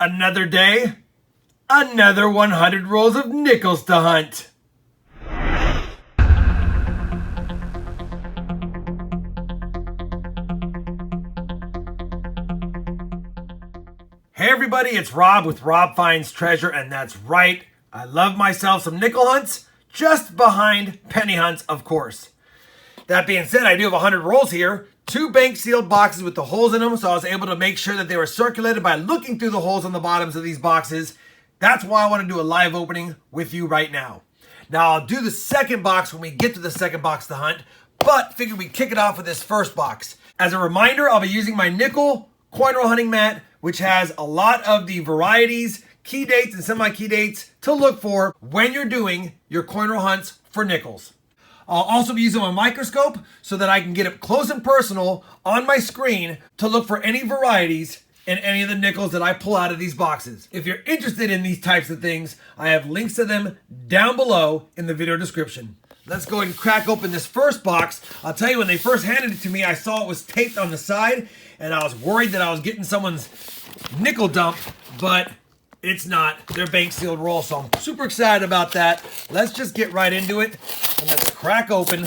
Another day, another 100 rolls of nickels to hunt. Hey everybody, it's Rob with RobFindsTreasure, and that's right, I love myself some nickel hunts, just behind penny hunts, of course. That being said, I do have 100 rolls here, 2 bank sealed boxes with the holes in them, so I was able to make sure that they were circulated by looking through the holes on the bottoms of these boxes. That's why I want to do a live opening with you right now. Now, I'll do the second box when we get to the second box to hunt, but figured we'd kick it off with this first box. As a reminder, I'll be using my nickel coin roll hunting mat, which has a lot of the varieties, key dates, and semi-key dates to look for when you're doing your coin roll hunts for nickels. I'll also be using my microscope so that I can get up close and personal on my screen to look for any varieties in any of the nickels that I pull out of these boxes. If you're interested in these types of things, I have links to them down below in the video description. Let's go ahead and crack open this first box. I'll tell you, when they first handed it to me, I saw it was taped on the side, and I was worried that I was getting someone's nickel dump, but it's not. They're bank sealed rolls, so I'm super excited about that. Let's just get right into it, and let's crack open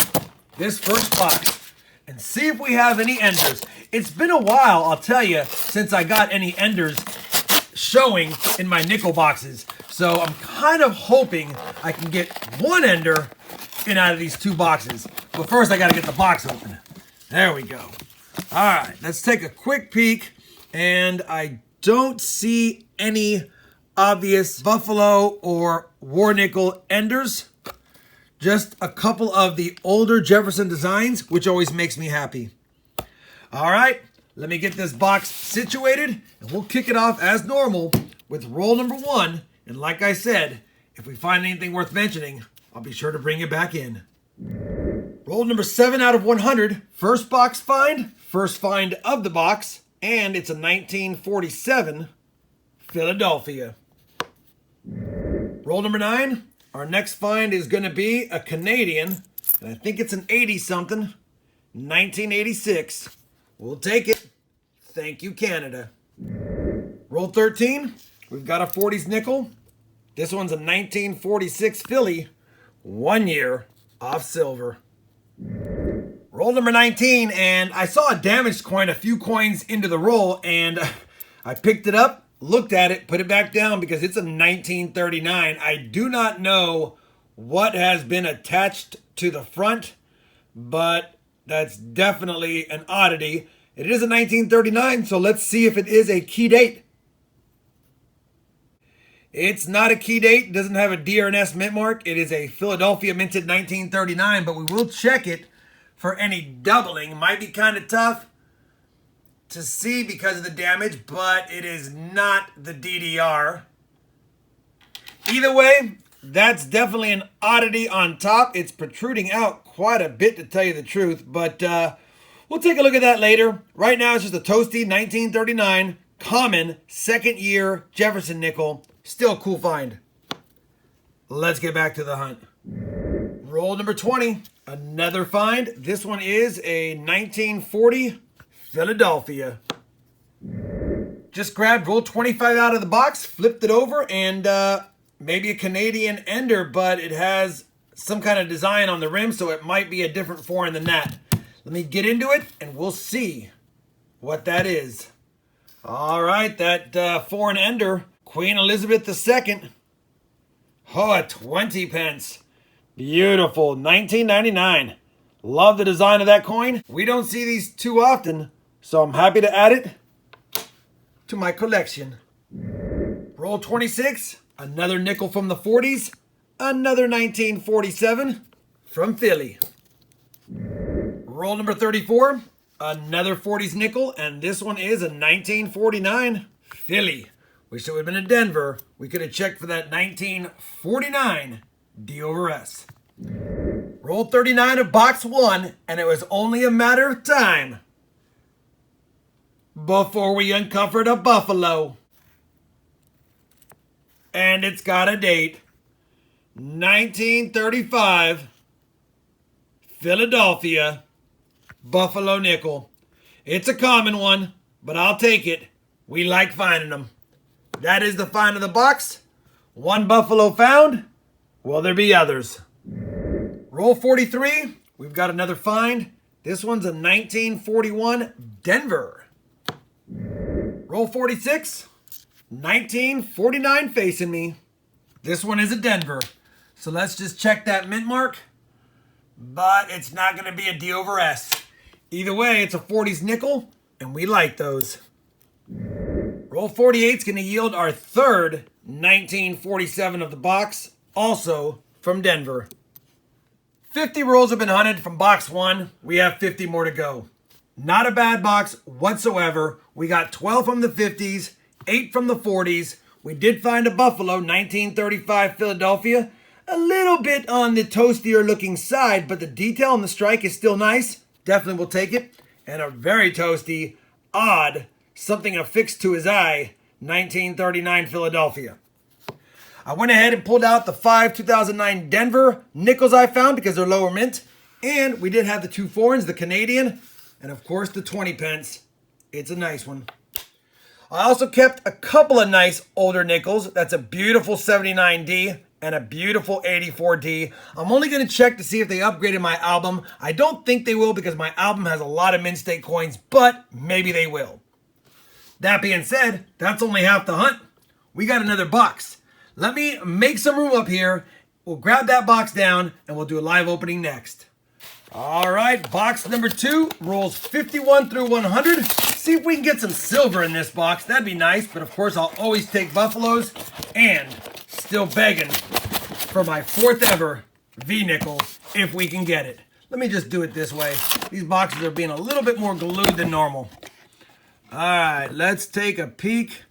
this first box and see if we have any enders. It's been a while, I'll tell you, since I got any enders showing in my nickel boxes. So I'm kind of hoping I can get one ender in out of these 2 boxes. But first I gotta get the box open. There we go. All right, let's take a quick peek, and I don't see any obvious buffalo or war nickel enders. Just a couple of the older Jefferson designs, which always makes me happy. All right, let me get this box situated, and we'll kick it off as normal with roll number 1. And like I said, if we find anything worth mentioning, I'll be sure to bring it back in. Roll number 7 out of 100. First box find, first find of the box, and it's a 1947 Philadelphia. Roll number 9. Our next find is going to be a Canadian, and I think it's an 80-something, 1986. We'll take it. Thank you, Canada. Roll 13. We've got a 40s nickel. This one's a 1946 Philly, 1 year off silver. Roll number 19, and I saw a damaged coin a few coins into the roll, and I picked it up, looked at it, put it back down because it's a 1939. I do not know what has been attached to the front, but that's definitely an oddity. It is a 1939, so let's see if it is a key date. It's not a key date. It doesn't have a DRNS mint mark. It is a Philadelphia minted 1939, but we will check it for any doubling. It might be kind of tough to see because of the damage, but it is not the DDR. Either way, that's definitely an oddity on top. It's protruding out quite a bit, to tell you the truth, but we'll take a look at that later. Right now, it's just a toasty 1939 common second year Jefferson nickel. Still a cool find. Let's get back to the hunt. Roll number 20. Another find. This one is a 1940 Philadelphia. Just grabbed roll 25 out of the box, flipped it over, and maybe a Canadian ender, but it has some kind of design on the rim, so it might be a different foreign than that. Let me get into it, and we'll see what that is. All right, that foreign ender, Queen Elizabeth II. Oh, a 20 pence. Beautiful, 1999. Love the design of that coin. We don't see these too often, so I'm happy to add it to my collection. Roll 26, another nickel from the 40s, another 1947 from Philly. Roll number 34, another 40s nickel, and this one is a 1949 Philly. Wish it would have been in Denver. We could have checked for that 1949 D over S. Roll 39 of box 1, and it was only a matter of time before we uncovered a buffalo. And it's got a date. 1935 Philadelphia Buffalo Nickel. It's a common one, but I'll take it. We like finding them. That is the find of the box. One buffalo found. Will there be others? Roll 43. We've got another find. This one's a 1941 Denver. Roll 46. 1949 facing me. This one is a Denver. So let's just check that mint mark. But it's not going to be a D over S. Either way, it's a 40s nickel, and we like those. Roll 48 is going to yield our third 1947 of the box, also from Denver. 50 rolls have been hunted from box 1. We have 50 more to go. Not a bad box whatsoever. We got 12 from the 50s, 8 from the 40s. We did find a buffalo, 1935 Philadelphia. A little bit on the toastier looking side, but the detail on the strike is still nice. Definitely will take it. And a very toasty, odd, something affixed to his eye, 1939 Philadelphia. I went ahead and pulled out the 5 2009 Denver nickels I found because they're lower mint. And we did have the 2 foreigns, the Canadian, and of course the 20 pence. It's a nice one. I also kept a couple of nice older nickels. That's a beautiful 79D and a beautiful 84D. I'm only going to check to see if they upgraded my album. I don't think they will because my album has a lot of mint state coins, but maybe they will. That being said, that's only half the hunt. We got another box. Let me make some room up here. We'll grab that box down and we'll do a live opening next. All right, box number 2, rolls 51 through 100. See if we can get some silver in this box. That'd be nice, but of course I'll always take buffaloes, and still begging for my 4th ever V-nickel if we can get it. Let me just do it this way. These boxes are being a little bit more glued than normal. All right, let's take a peek.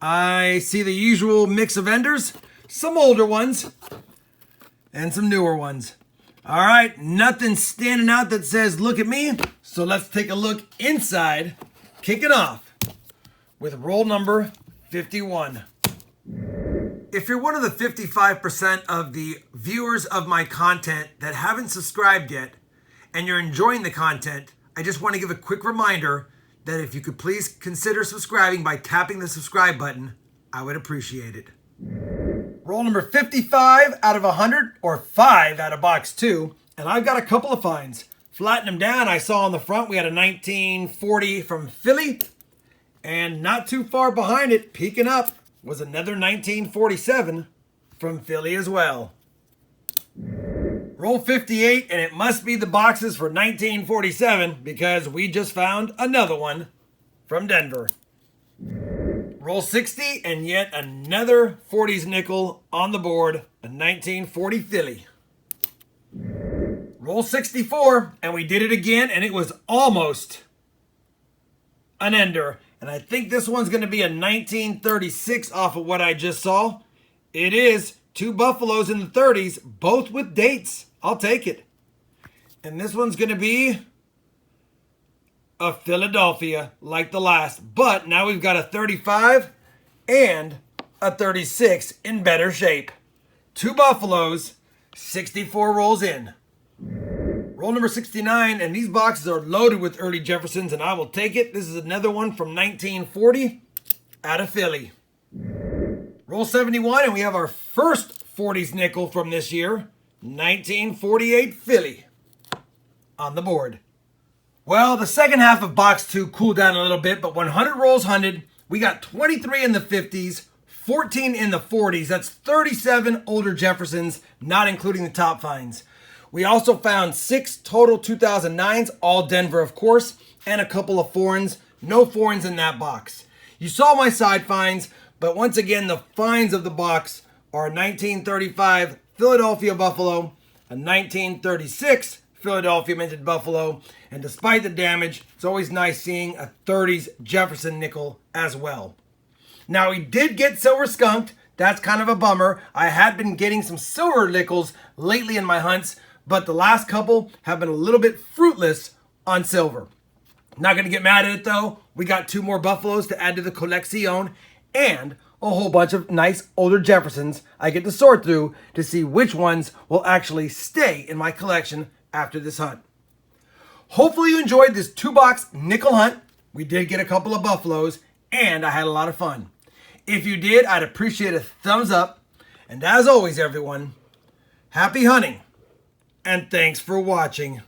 I see the usual mix of vendors, some older ones and some newer ones. All right, nothing standing out that says, look at me. So let's take a look inside, kicking off with roll number 51. If you're one of the 55% of the viewers of my content that haven't subscribed yet, and you're enjoying the content, I just want to give a quick reminder that if you could please consider subscribing by tapping the subscribe button, I would appreciate it. Roll number 55 out of 100, or 5 out of box 2, and I've got a couple of finds. Flatten them down, I saw on the front we had a 1940 from Philly, and not too far behind it, peeking up, was another 1947 from Philly as well. Roll 58, and it must be the boxes for 1947 because we just found another one from Denver. Roll 60, and yet another 40s nickel on the board, a 1940 Philly. Roll 64, and we did it again, and it was almost an ender. And I think this one's going to be a 1936 off of what I just saw. It is 2 buffaloes in the 30s, both with dates. I'll take it. And this one's going to be a Philadelphia like the last. But now we've got a 35 and a 36 in better shape. 2 buffaloes, 64 rolls in. Roll number 69, and these boxes are loaded with early Jeffersons, and I will take it. This is another one from 1940 out of Philly. Roll 71, and we have our first 40s nickel from this year, 1948 Philly on the board. Well, the second half of box 2 cooled down a little bit, but 100 rolls hunted. We got 23 in the 50s, 14 in the 40s. That's 37 older Jeffersons, not including the top finds. We also found 6 total 2009s, all Denver, of course, and a couple of foreigns. No foreigns in that box. You saw my side finds, but once again, the finds of the box are a 1935 Philadelphia Buffalo, a 1936 Philadelphia Minted Buffalo, and despite the damage, it's always nice seeing a 30s Jefferson nickel as well. Now, we did get silver skunked. That's kind of a bummer. I had been getting some silver nickels lately in my hunts, but the last couple have been a little bit fruitless on silver. Not going to get mad at it though. We got 2 more buffaloes to add to the collection and a whole bunch of nice older Jeffersons I get to sort through to see which ones will actually stay in my collection after this hunt. Hopefully you enjoyed this 2-box nickel hunt. We did get a couple of buffaloes and I had a lot of fun. If you did, I'd appreciate a thumbs up. And as always, everyone, happy hunting and thanks for watching.